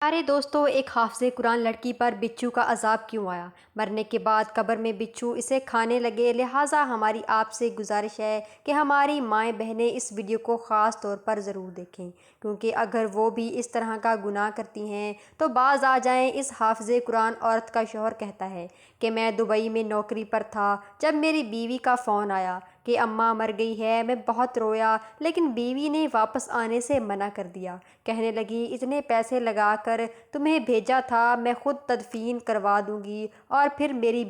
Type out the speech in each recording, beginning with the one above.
ارے دوستو، ایک حافظ قرآن لڑکی پر بچھو کا عذاب کیوں آیا؟ مرنے کے بعد قبر میں بچھو اسے کھانے لگے۔ لہٰذا ہماری آپ سے گزارش ہے کہ ہماری مائیں بہنیں اس ویڈیو کو خاص طور پر ضرور دیکھیں، کیونکہ اگر وہ بھی اس طرح کا گناہ کرتی ہیں تو باز آ جائیں۔ اس حافظ قرآن عورت کا شوہر کہتا ہے کہ میں دبئی میں نوکری پر تھا جب میری بیوی کا فون آیا کہ اماں مر گئی ہے۔ میں بہت رویا، لیکن بیوی نے واپس آنے سے منع کر دیا۔ کہنے لگی اتنے پیسے لگا کر تمہیں بھیجا تھا، میں خود تدفین کروا دوں گی۔ اور پھر میری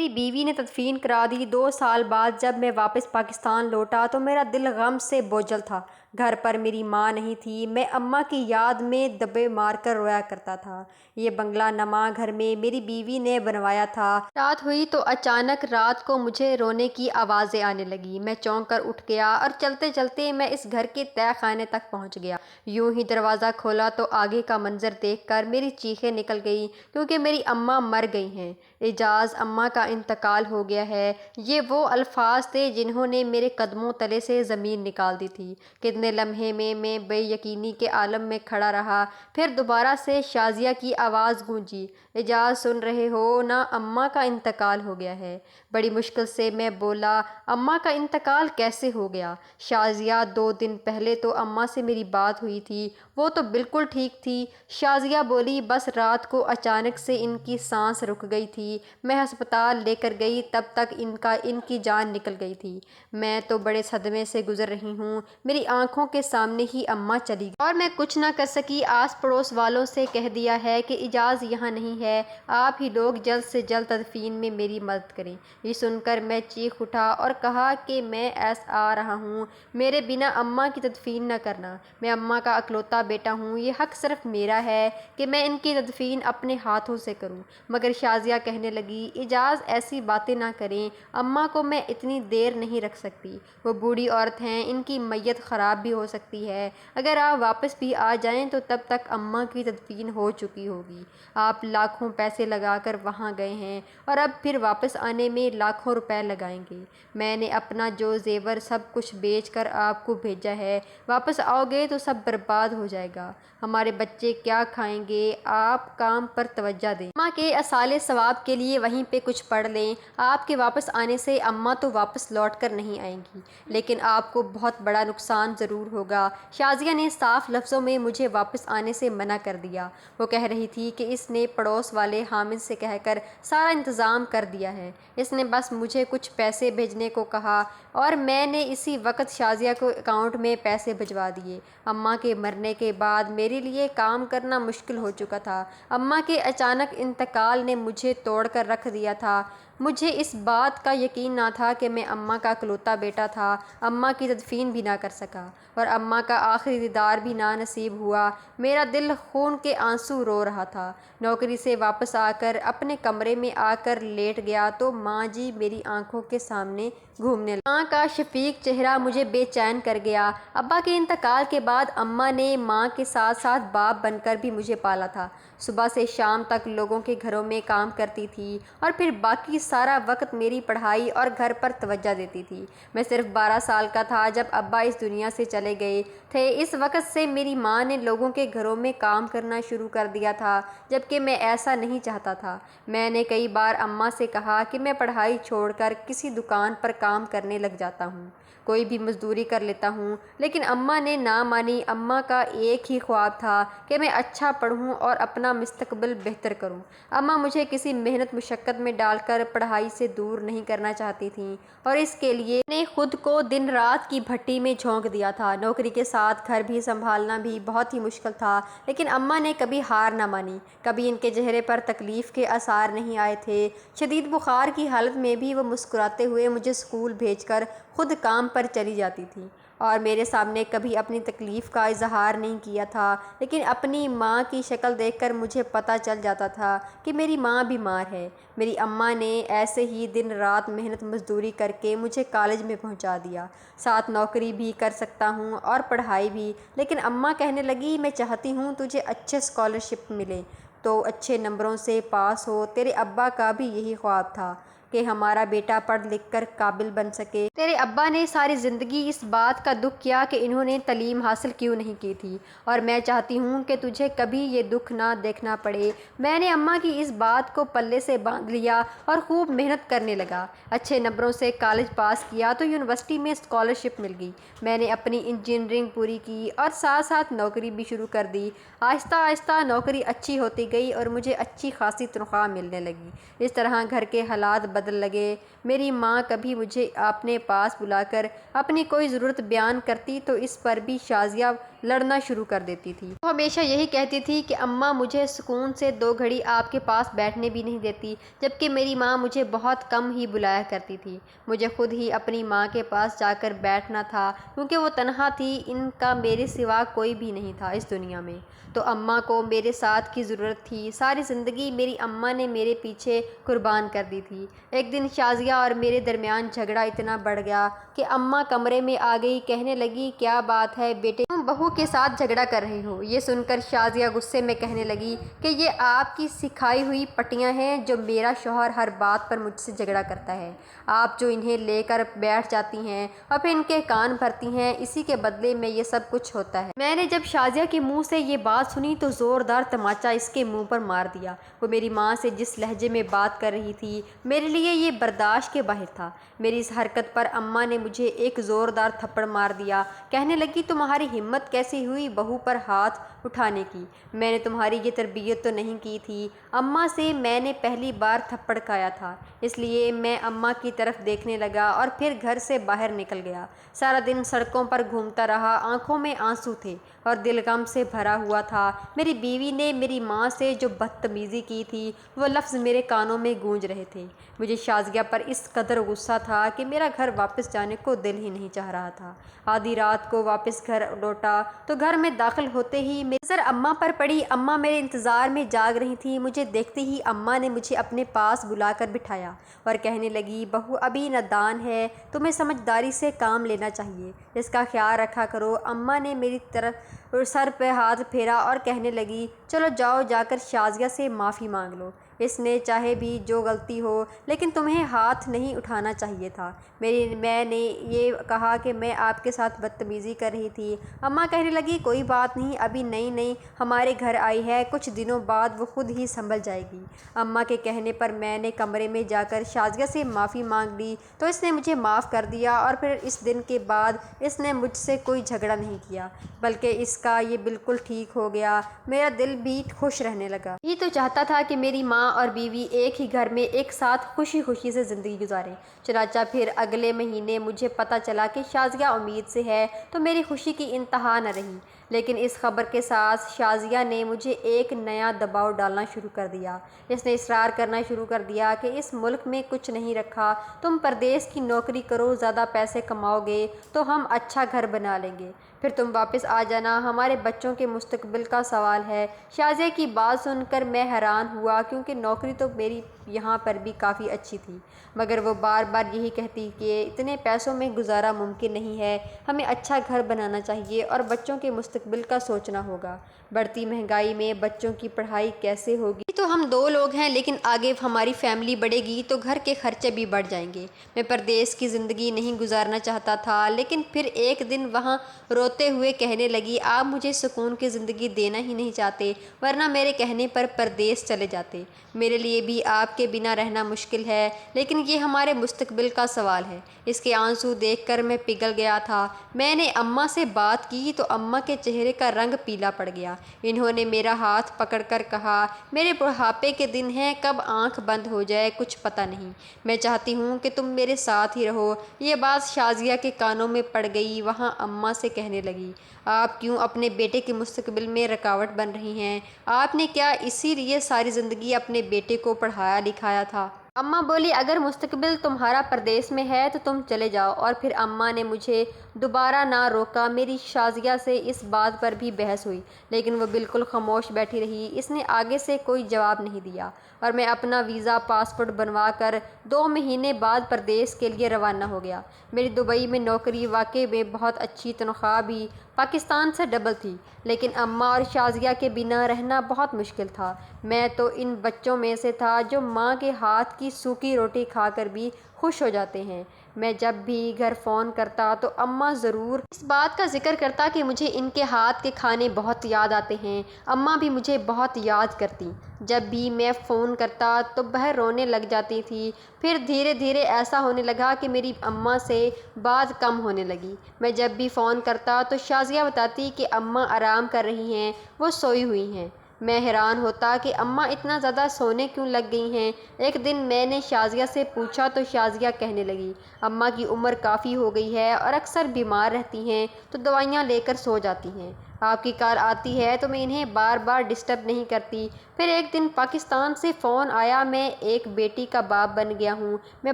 بیوی نے تدفین کرا دی۔ 2 سال بعد جب میں واپس پاکستان لوٹا تو میرا دل غم سے بوجھل تھا۔ گھر پر میری ماں نہیں تھی، میں اماں کی یاد میں دبے مار کر رویا کرتا تھا۔ یہ بنگلہ نما گھر میں میری بیوی نے بنوایا تھا۔ رات ہوئی تو اچانک رات کو مجھے رونے کی آوازیں آنے لگی۔ میں چونک کر اٹھ گیا اور چلتے چلتے میں اس گھر کے تہہ خانے تک پہنچ گیا۔ یوں ہی دروازہ کھولا تو آگے کا منظر دیکھ کر میری چیخیں نکل گئیں، کیونکہ میری اماں مر گئی ہیں۔ اعجاز، اماں کا انتقال ہو گیا ہے، یہ وہ الفاظ تھے جنہوں نے میرے قدموں تلے سے زمین نکال دی تھی۔ کتنے لمحے میں بے یقینی کے عالم میں کھڑا رہا، پھر دوبارہ سے شازیہ کی آواز گونجی، اعجاز سن رہے ہو نا، اماں کا انتقال ہو گیا ہے۔ بڑی مشکل سے میں بولا، اماں کا انتقال کیسے ہو گیا؟ شازیہ، 2 دن پہلے تو اماں سے میری بات ہوئی تھی، وہ تو بالکل ٹھیک تھی۔ شازیہ بولی، بس رات کو اچانک سے ان کی سانس رک گئی تھی، میں ہسپتال لے کر گئی، تب تک ان کی جان نکل گئی تھی۔ میں تو بڑے صدمے سے گزر رہی ہوں، میری آنکھوں کے سامنے ہی اماں چلی گئی اور میں کچھ نہ کر سکی۔ آس پڑوس والوں سے کہہ دیا ہے کہ اعجاز یہاں نہیں ہے، آپ ہی لوگ جلد سے جلد تدفین میں میری مدد کریں۔ یہ سن کر میں چیخ اٹھا اور کہا کہ میں آ رہا ہوں، میرے بنا اماں کی تدفین نہ کرنا، میں اماں کا اکلوتا بیٹا ہوں، یہ حق صرف میرا ہے کہ میں ان کی تدفین اپنے ہاتھوں سے کروں۔ مگر شازیہ کہنے لگی، اعجاز ایسی باتیں نہ کریں، اماں کو میں اتنی دیر نہیں رکھ سکتی، وہ بوڑھی عورت ہیں، ان کی میت خراب بھی ہو سکتی ہے، اگر آپ واپس بھی آ جائیں تو تب تک اماں کی تدفین ہو چکی ہوگی۔ آپ لاکھوں پیسے لگا کر وہاں گئے ہیں اور اب پھر واپس آنے میں لاکھوں روپے لگائیں گے۔ میں نے اپنا جو زیور سب کچھ بیچ کر آپ کو بھیجا ہے، واپس آؤ گے تو سب برباد ہو جائے گا، ہمارے بچے کیا کھائیں گے؟ آپ کام پر توجہ دیں، اماں کے اصالِ ثواب کے لیے وہیں پہ کچھ پڑھ لیں۔ آپ کے واپس آنے سے اماں تو واپس لوٹ کر نہیں آئیں گی، لیکن آپ کو بہت بڑا نقصان ضرور ہوگا۔ شازیہ نے صاف لفظوں میں مجھے واپس آنے سے منع کر دیا۔ وہ کہہ رہی تھی کہ اس نے پڑوس والے حامد سے کہہ کر سارا انتظام کر دیا ہے، اس نے بس مجھے کچھ پیسے بھیجنے کو کہا اور میں نے اسی وقت شازیہ کو اکاؤنٹ میں پیسے بھجوا دیے۔ اماں کے مرنے کے بعد میرے لیے کام کرنا مشکل ہو چکا تھا، اماں کے اچانک انتقال نے مجھے توڑ کر رکھ دیا تھا۔ مجھے اس بات کا یقین نہ تھا کہ میں اماں کا اکلوتا بیٹا تھا، اماں کی تدفین بھی نہ کر سکا اور اماں کا آخری دیدار بھی نہ نصیب ہوا۔ میرا دل خون کے آنسو رو رہا تھا۔ نوکری سے واپس آ کر اپنے کمرے میں آ کر لیٹ گیا تو ماں جی میری آنکھوں کے سامنے گھومنے لگی۔ ماں کا شفیق چہرہ مجھے بے چین کر گیا۔ ابا کے انتقال کے بعد اماں نے ماں کے ساتھ ساتھ باپ بن کر بھی مجھے پالا تھا۔ صبح سے شام تک لوگوں کے گھروں میں کام کرتی تھی اور پھر باقی سارا وقت میری پڑھائی اور گھر پر توجہ دیتی تھی۔ میں صرف 12 سال کا تھا جب ابا اس دنیا سے چلے گئے تھے۔ اس وقت سے میری ماں نے لوگوں کے گھروں میں کام کرنا شروع کر دیا تھا، جبکہ میں ایسا نہیں چاہتا تھا۔ میں نے کئی بار اماں سے کہا کہ میں پڑھائی چھوڑ کر کسی دکان پر کام کرنے لگ جاتا ہوں، کوئی بھی مزدوری کر لیتا ہوں، لیکن اماں نے نہ مانی۔ اماں کا ایک ہی خواب تھا کہ میں اچھا پڑھوں اور اپنا مستقبل بہتر کروں۔ اماں مجھے کسی محنت مشقت میں ڈال کر پڑھائی سے دور نہیں کرنا چاہتی تھیں اور اس کے لیے میں نے خود کو دن رات کی بھٹی میں جھونک دیا تھا۔ نوکری کے ساتھ گھر بھی سنبھالنا بھی بہت ہی مشکل تھا، لیکن اماں نے کبھی ہار نہ مانی، کبھی ان کے چہرے پر تکلیف کے آثار نہیں آئے تھے۔ شدید بخار کی حالت میں بھی وہ مسکراتے ہوئے مجھے اسکول بھیج کر خود کام پر چلی جاتی تھیں اور میرے سامنے کبھی اپنی تکلیف کا اظہار نہیں کیا تھا، لیکن اپنی ماں کی شکل دیکھ کر مجھے پتہ چل جاتا تھا کہ میری ماں بیمار ہے۔ میری اماں نے ایسے ہی دن رات محنت مزدوری کر کے مجھے کالج میں پہنچا دیا، ساتھ نوکری بھی کر سکتا ہوں اور پڑھائی بھی، لیکن اماں کہنے لگی، میں چاہتی ہوں تجھے اچھے اسکالرشپ ملے تو اچھے نمبروں سے پاس ہو، تیرے ابا کا بھی یہی خواب تھا، کہ ہمارا بیٹا پڑھ لکھ کر قابل بن سکے۔ تیرے ابا نے ساری زندگی اس بات کا دکھ کیا کہ انہوں نے تعلیم حاصل کیوں نہیں کی تھی، اور میں چاہتی ہوں کہ تجھے کبھی یہ دکھ نہ دیکھنا پڑے۔ میں نے اماں کی اس بات کو پلے سے باندھ لیا اور خوب محنت کرنے لگا۔ اچھے نمبروں سے کالج پاس کیا تو یونیورسٹی میں اسکالرشپ مل گئی۔ میں نے اپنی انجینئرنگ پوری کی اور ساتھ ساتھ نوکری بھی شروع کر دی۔ آہستہ آہستہ نوکری اچھی ہوتی گئی اور مجھے اچھی خاصی تنخواہ ملنے لگی۔ اس طرح گھر کے حالات بدل لگے۔ میری ماں کبھی مجھے اپنے پاس بلا کر اپنی کوئی ضرورت بیان کرتی تو اس پر بھی شازیہ لڑنا شروع کر دیتی تھی۔ وہ ہمیشہ یہی کہتی تھی کہ اماں مجھے سکون سے 2 گھڑی آپ کے پاس بیٹھنے بھی نہیں دیتی، جبکہ میری ماں مجھے بہت کم ہی بلایا کرتی تھی۔ مجھے خود ہی اپنی ماں کے پاس جا کر بیٹھنا تھا کیونکہ وہ تنہا تھی، ان کا میرے سوا کوئی بھی نہیں تھا اس دنیا میں۔ تو اماں کو میرے ساتھ کی ضرورت تھی۔ ساری زندگی میری اماں نے میرے پیچھے قربان کر دی تھی۔ ایک دن شازیہ اور میرے درمیان جھگڑا اتنا بڑھ گیا کہ اماں کمرے میں آ گئی، کہنے لگی کیا بات ہے بیٹے، تم بہو کے ساتھ جھگڑا کر رہے ہو؟ یہ سن کر شازیہ غصے میں کہنے لگی کہ یہ آپ کی سکھائی ہوئی پٹیاں ہیں جو میرا شوہر ہر بات پر مجھ سے جھگڑا کرتا ہے۔ آپ جو انہیں لے کر بیٹھ جاتی ہیں اور پھر ان کے کان بھرتی ہیں، اسی کے بدلے میں یہ سب کچھ ہوتا ہے۔ میں نے جب شازیہ کے منہ سے یہ بات سنی تو زوردار تماچا اس کے منہ پر مار دیا۔ وہ میری ماں سے جس لہجے میں بات کر رہی تھی میرے لیے یہ برداشت کے باہر تھا۔ میری اس حرکت پر اماں نے مجھے ایک زوردار تھپڑ مار دیا۔ کہنے لگی تمہاری ہمت کیسی ہوئی بہو پر ہاتھ اٹھانے کی؟ میں نے تمہاری یہ تربیت تو نہیں کی تھی۔ اماں سے میں نے پہلی بار تھپڑ کھایا تھا، اس لیے میں اماں کی طرف دیکھنے لگا اور پھر گھر سے باہر نکل گیا۔ سارا دن سڑکوں پر گھومتا رہا، آنکھوں میں آنسو تھے اور دل غم سے بھرا ہوا تھا۔ میری بیوی نے میری ماں سے جو بدتمیزی کی تھی وہ لفظ میرے کانوں میں گونج رہے تھے۔ مجھے شازیہ پر اس قدر غصہ تھا کہ میرا گھر واپس جانے کو دل ہی نہیں چاہ رہا تھا۔ آدھی رات کو واپس گھر لوٹا تو گھر میں داخل ہوتے ہی میری نظر اماں پر پڑی۔ اماں میرے انتظار میں جاگ رہی تھیں۔ مجھے دیکھتے ہی اماں نے مجھے اپنے پاس بلا کر بٹھایا اور کہنے لگی بہو ابھی نادان ہے، تمہیں سمجھداری سے کام لینا چاہیے، اس کا خیال رکھا کرو۔ اماں نے میری طرف سر پہ ہاتھ پھیرا اور کہنے لگی چلو جاؤ جا کر شازیہ سے معافی مانگ لو، اس نے چاہے بھی جو غلطی ہو لیکن تمہیں ہاتھ نہیں اٹھانا چاہیے تھا۔ میں نے یہ کہا کہ میں آپ کے ساتھ بدتمیزی کر رہی تھی۔ اماں کہنے لگی کوئی بات نہیں، ابھی نئی نئی ہمارے گھر آئی ہے، کچھ دنوں بعد وہ خود ہی سنبھل جائے گی۔ اماں کے کہنے پر میں نے کمرے میں جا کر شازیہ سے معافی مانگ لی تو اس نے مجھے معاف کر دیا اور پھر اس دن کے بعد اس نے مجھ سے کوئی جھگڑا نہیں کیا، بلکہ اس کا یہ بالکل ٹھیک ہو گیا۔ میرا دل بھی خوش رہنے لگا۔ یہ تو چاہتا تھا کہ میری ماں اور بیوی ایک ہی گھر میں ایک ساتھ خوشی خوشی سے زندگی گزاریں۔ چنانچہ پھر اگلے مہینے مجھے پتہ چلا کہ شازیہ امید سے ہے تو میری خوشی کی انتہا نہ رہی۔ لیکن اس خبر کے ساتھ شازیہ نے مجھے ایک نیا دباؤ ڈالنا شروع کر دیا۔ اس نے اصرار کرنا شروع کر دیا کہ اس ملک میں کچھ نہیں رکھا، تم پردیس کی نوکری کرو، زیادہ پیسے کماؤ گے تو ہم اچھا گھر بنا لیں گے، پھر تم واپس آ جانا، ہمارے بچوں کے مستقبل کا سوال ہے۔ شازیہ کی بات سن کر میں حیران ہوا کیونکہ نوکری تو میری یہاں پر بھی کافی اچھی تھی، مگر وہ بار بار یہی کہتی کہ اتنے پیسوں میں گزارا ممکن نہیں ہے، ہمیں اچھا گھر بنانا چاہیے اور بچوں کے مستقبل کا سوچنا ہوگا۔ بڑھتی مہنگائی میں بچوں کی پڑھائی کیسے ہوگی؟ تو ہم 2 لوگ ہیں، لیکن آگے ہماری فیملی بڑھے گی تو گھر کے خرچے بھی بڑھ جائیں گے۔ میں پردیس کی زندگی نہیں گزارنا چاہتا تھا، لیکن پھر ایک دن وہاں روتے ہوئے کہنے لگی آپ مجھے سکون کی زندگی دینا ہی نہیں چاہتے، ورنہ میرے کہنے پر پردیس چلے جاتے۔ میرے لیے بھی آپ کے بنا رہنا مشکل ہے، لیکن یہ ہمارے مستقبل کا سوال ہے۔ اس کے آنسو دیکھ کر میں پگھل گیا تھا۔ میں نے اماں سے بات کی تو اماں کے چہرے کا رنگ پیلا پڑ گیا۔ انہوں نے میرا ہاتھ پکڑ کر کہا میرے بڑھاپے کے دن ہیں، کب آنکھ بند ہو جائے کچھ پتہ نہیں، میں چاہتی ہوں کہ تم میرے ساتھ ہی رہو۔ یہ بات شازیہ کے کانوں میں پڑ گئی۔ وہاں اماں سے کہنے لگی آپ کیوں اپنے بیٹے کے مستقبل میں رکاوٹ بن رہی ہیں؟ آپ نے کیا اسی لیے ساری زندگی اپنے بیٹے کو پڑھایا لکھایا تھا؟ اماں بولی اگر مستقبل تمہارا پردیس میں ہے تو تم چلے جاؤ، اور پھر اماں نے مجھے دوبارہ نہ روکا۔ میری شازیہ سے اس بات پر بھی بحث ہوئی لیکن وہ بالکل خاموش بیٹھی رہی۔ اس نے آگے سے کوئی جواب نہیں دیا اور میں اپنا ویزا پاسپورٹ بنوا کر 2 مہینے بعد پردیس کے لیے روانہ ہو گیا۔ میری دبئی میں نوکری واقعی میں بہت اچھی، تنخواہ بھی پاکستان سے ڈبل تھی، لیکن اماں اور شازیہ کے بنا رہنا بہت مشکل تھا۔ میں تو ان بچوں میں سے تھا جو ماں کے ہاتھ کی سوکھی روٹی کھا کر بھی خوش ہو جاتے ہیں۔ میں جب بھی گھر فون کرتا تو اماں ضرور اس بات کا ذکر کرتا کہ مجھے ان کے ہاتھ کے کھانے بہت یاد آتے ہیں۔ اماں بھی مجھے بہت یاد کرتی۔ جب بھی میں فون کرتا تو وہ رونے لگ جاتی تھی۔ پھر دھیرے دھیرے ایسا ہونے لگا کہ میری اماں سے بات کم ہونے لگی۔ میں جب بھی فون کرتا تو شازیہ بتاتی کہ اماں آرام کر رہی ہیں، وہ سوئی ہوئی ہیں۔ میں حیران ہوتا کہ اماں اتنا زیادہ سونے کیوں لگ گئی ہیں۔ ایک دن میں نے شازیہ سے پوچھا تو شازیہ کہنے لگی، اماں کی عمر کافی ہو گئی ہے اور اکثر بیمار رہتی ہیں تو دوائیاں لے کر سو جاتی ہیں۔ آپ کی کال آتی ہے تو میں انہیں بار بار ڈسٹرب نہیں کرتی۔ پھر ایک دن پاکستان سے فون آیا، میں ایک بیٹی کا باپ بن گیا ہوں۔ میں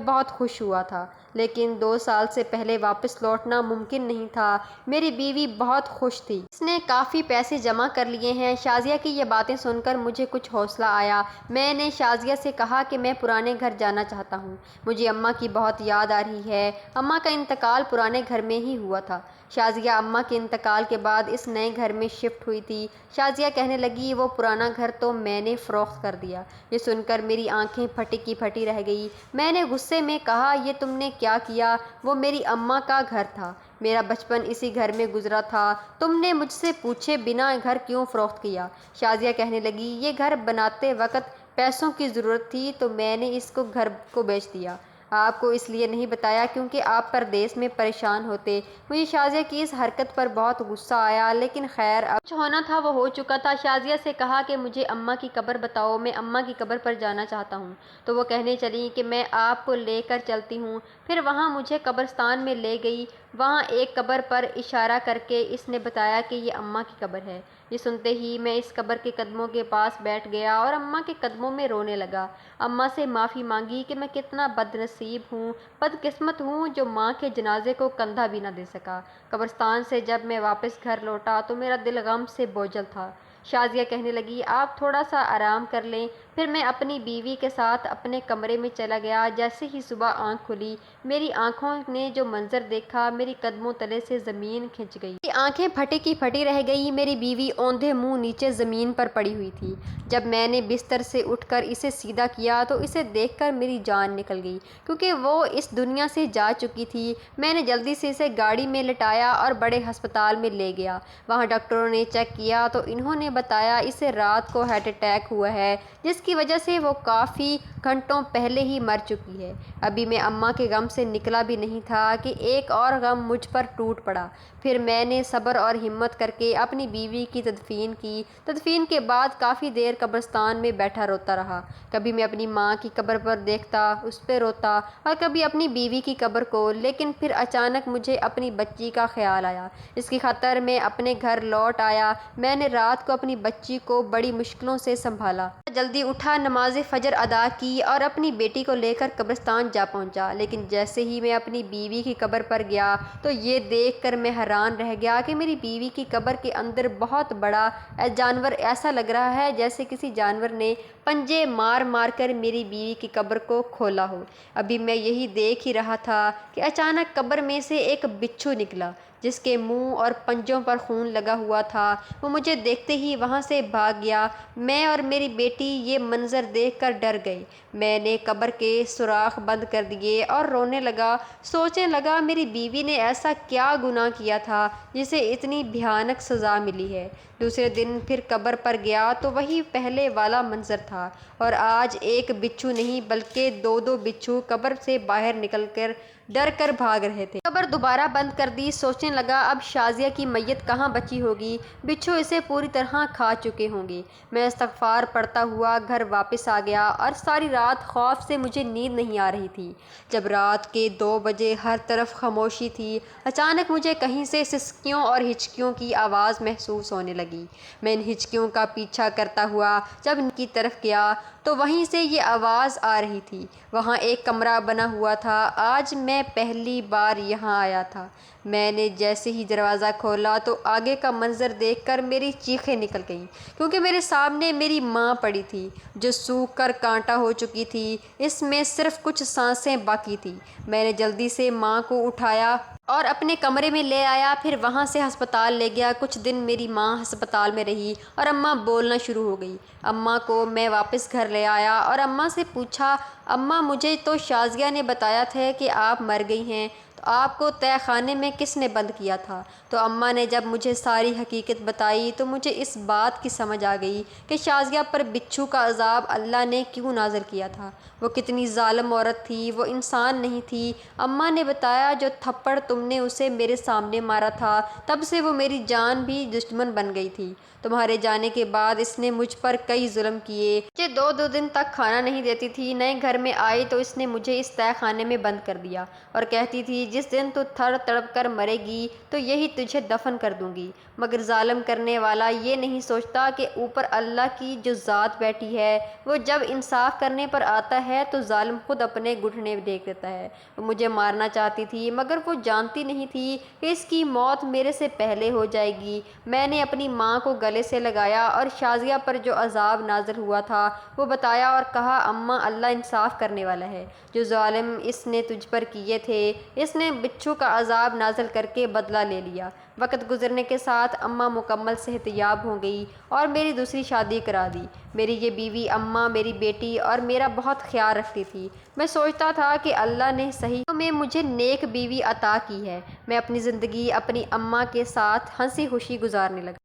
بہت خوش ہوا تھا، لیکن 2 سال سے پہلے واپس لوٹنا ممکن نہیں تھا۔ میری بیوی بہت خوش تھی، اس نے کافی پیسے جمع کر لیے ہیں۔ شازیہ کی یہ باتیں سن کر مجھے کچھ حوصلہ آیا۔ میں نے شازیہ سے کہا کہ میں پرانے گھر جانا چاہتا ہوں، مجھے اماں کی بہت یاد آ رہی ہے۔ اماں کا انتقال پرانے گھر میں ہی ہوا تھا۔ شازیہ اماں کے انتقال کے بعد اس نئے گھر میں شفٹ ہوئی تھی۔ شازیہ کہنے لگی، وہ پرانا گھر تو میں نے فروخت کر دیا۔ یہ سن کر میری آنکھیں پھٹی کی پھٹی رہ گئی۔ میں نے غصے میں کہا، یہ تم نے کیا کیا؟ وہ میری اماں کا گھر تھا، میرا بچپن اسی گھر میں گزرا تھا، تم نے مجھ سے پوچھے بنا گھر کیوں فروخت کیا؟ شازیہ کہنے لگی، یہ گھر بناتے وقت پیسوں کی ضرورت تھی تو میں نے اس کو گھر کو بیچ دیا۔ آپ کو اس لیے نہیں بتایا کیونکہ آپ پردیس میں پریشان ہوتے۔ مجھے شازیہ کی اس حرکت پر بہت غصہ آیا، لیکن خیر اب کچھ ہونا تھا وہ ہو چکا تھا۔ شازیہ سے کہا کہ مجھے اماں کی قبر بتاؤ، میں اماں کی قبر پر جانا چاہتا ہوں۔ تو وہ کہنے چلی کہ میں آپ کو لے کر چلتی ہوں۔ پھر وہاں مجھے قبرستان میں لے گئی۔ وہاں ایک قبر پر اشارہ کر کے اس نے بتایا کہ یہ اماں کی قبر ہے۔ یہ سنتے ہی میں اس قبر کے قدموں کے پاس بیٹھ گیا اور اماں کے قدموں میں رونے لگا۔ اماں سے معافی مانگی کہ میں کتنا بد نصیب ہوں، بد قسمت ہوں جو ماں کے جنازے کو کندھا بھی نہ دے سکا۔ قبرستان سے جب میں واپس گھر لوٹا تو میرا دل غم سے بوجھل تھا۔ شازیہ کہنے لگی، آپ تھوڑا سا آرام کر لیں۔ پھر میں اپنی بیوی کے ساتھ اپنے کمرے میں چلا گیا۔ جیسے ہی صبح آنکھ کھلی، میری آنکھوں نے جو منظر دیکھا، میری قدموں تلے سے زمین کھنچ گئی۔ میری آنکھیں پھٹی کی پھٹی رہ گئی۔ میری بیوی اوندھے منہ نیچے زمین پر پڑی ہوئی تھی۔ جب میں نے بستر سے اٹھ کر اسے سیدھا کیا تو اسے دیکھ کر میری جان نکل گئی، کیونکہ وہ اس دنیا سے جا چکی تھی۔ میں نے جلدی سے اسے گاڑی میں لٹایا اور بڑے ہسپتال میں لے گیا۔ وہاں ڈاکٹروں نے چیک کیا تو انہوں نے بتایا اسے رات کو ہارٹ اٹیک ہوا ہے، جس کی وجہ سے وہ کافی گھنٹوں پہلے ہی مر چکی ہے۔ ابھی میں اماں کے غم سے نکلا بھی نہیں تھا کہ ایک اور غم مجھ پر ٹوٹ پڑا۔ پھر میں نے صبر اور ہمت کر کے اپنی بیوی کی تدفین کی۔ تدفین کے بعد کافی دیر قبرستان میں بیٹھا روتا رہا۔ کبھی میں اپنی ماں کی قبر پر دیکھتا، اس پہ روتا، اور کبھی اپنی بیوی کی قبر کو۔ لیکن پھر اچانک مجھے اپنی بچی کا خیال آیا۔ اس کی خاطر میں اپنے گھر لوٹ آیا۔ میں نے رات کو اپنی بچی کو بڑی مشکلوں سے سنبھالا۔ جلدی اٹھا، نماز فجر ادا کی اور اپنی بیٹی کو لے کر قبرستان جا پہنچا۔ لیکن جیسے ہی میں اپنی بیوی کی قبر پر گیا تو یہ دیکھ کر میں حیران رہ گیا کہ میری بیوی کی قبر کے اندر بہت بڑا جانور، ایسا لگ رہا ہے جیسے کسی جانور نے پنجے مار مار کر میری بیوی کی قبر کو کھولا ہو۔ ابھی میں یہی دیکھ ہی رہا تھا کہ اچانک قبر میں سے ایک بچھو نکلا، جس کے منہ اور پنجوں پر خون لگا ہوا تھا۔ وہ مجھے دیکھتے ہی وہاں سے بھاگ گیا۔ میں اور میری بیٹی یہ منظر دیکھ کر ڈر گئے۔ میں نے قبر کے سوراخ بند کر دیے اور رونے لگا، سوچنے لگا میری بیوی نے ایسا کیا گناہ کیا تھا جسے اتنی بھیانک سزا ملی ہے۔ دوسرے دن پھر قبر پر گیا تو وہی پہلے والا منظر تھا، اور آج ایک بچھو نہیں بلکہ 2 بچھو قبر سے باہر نکل کر ڈر کر بھاگ رہے تھے۔ قبر دوبارہ بند کر دی۔ سوچنے لگا اب شازیہ کی میت کہاں بچی ہوگی، بچھو اسے پوری طرح کھا چکے ہوں گے۔ میں استغفار پڑھتا ہوا گھر واپس آ گیا اور ساری رات خوف سے مجھے نیند نہیں آ رہی تھی۔ جب رات کے 2 بجے ہر طرف خاموشی تھی، اچانک مجھے کہیں سے سسکیوں اور ہچکیوں کی آواز محسوس ہونے لگی۔ میں ان ہچکیوں کا پیچھا کرتا ہوا جب ان کی طرف گیا تو وہیں سے یہ آواز آ رہی تھی۔ وہاں ایک کمرہ بنا ہوا تھا۔ آج میں پہلی بار یہاں آیا تھا۔ میں نے جیسے ہی دروازہ کھولا تو آگے کا منظر دیکھ کر میری چیخیں نکل گئیں، کیونکہ میرے سامنے میری ماں پڑی تھی جو سوکھ کر کانٹا ہو چکی تھی۔ اس میں صرف کچھ سانسیں باقی تھیں۔ میں نے جلدی سے ماں کو اٹھایا اور اپنے کمرے میں لے آیا، پھر وہاں سے ہسپتال لے گیا۔ کچھ دن میری ماں ہسپتال میں رہی اور اماں بولنا شروع ہو گئی۔ اماں کو میں واپس گھر لے آیا اور اماں سے پوچھا، اماں مجھے تو شازیہ نے بتایا تھا کہ آپ مر گئی ہیں، تو آپ کو تہہ خانے میں کس نے بند کیا تھا؟ تو اماں نے جب مجھے ساری حقیقت بتائی تو مجھے اس بات کی سمجھ آ گئی کہ شازیہ پر بچھو کا عذاب اللہ نے کیوں نازل کیا تھا۔ وہ کتنی ظالم عورت تھی، وہ انسان نہیں تھی۔ اماں نے بتایا، جو تھپڑ تم نے اسے میرے سامنے مارا تھا، تب سے وہ میری جان بھی دشمن بن گئی تھی۔ تمہارے جانے کے بعد اس نے مجھ پر کئی ظلم کیے، مجھے دو دن تک کھانا نہیں دیتی تھی۔ نئے گھر میں آئی تو اس نے مجھے اس تہہ خانے میں بند کر دیا اور کہتی تھی، جس دن تو تڑپ کر مرے گی تو یہی تجھے دفن کر دوں گی۔ مگر ظالم کرنے والا یہ نہیں سوچتا کہ اوپر اللہ کی جو ذات بیٹھی ہے، وہ جب انصاف کرنے پر آتا ہے تو ظالم خود اپنے گھٹنے دیکھ دیتا ہے۔ وہ مجھے مارنا چاہتی تھی، مگر وہ جانتی نہیں تھی کہ اس کی موت میرے سے پہلے ہو جائے گی۔ میں نے اپنی ماں کو گلے سے لگایا اور شازیہ پر جو عذاب نازل ہوا تھا وہ بتایا اور کہا، اماں اللہ انصاف کرنے والا ہے۔ جو ظالم اس نے تجھ پر کیے تھے، اس نے بچھو کا عذاب نازل کر کے بدلہ لے لیا۔ وقت گزرنے کے ساتھ اماں مکمل صحت یاب ہو گئی اور میری دوسری شادی کرا دی۔ میری یہ بیوی اماں میری بیٹی اور میرا بہت خیال رکھتی تھی۔ میں سوچتا تھا کہ اللہ نے صحیح میں مجھے نیک بیوی عطا کی ہے۔ میں اپنی زندگی اپنی اماں کے ساتھ ہنسی خوشی گزارنے لگا۔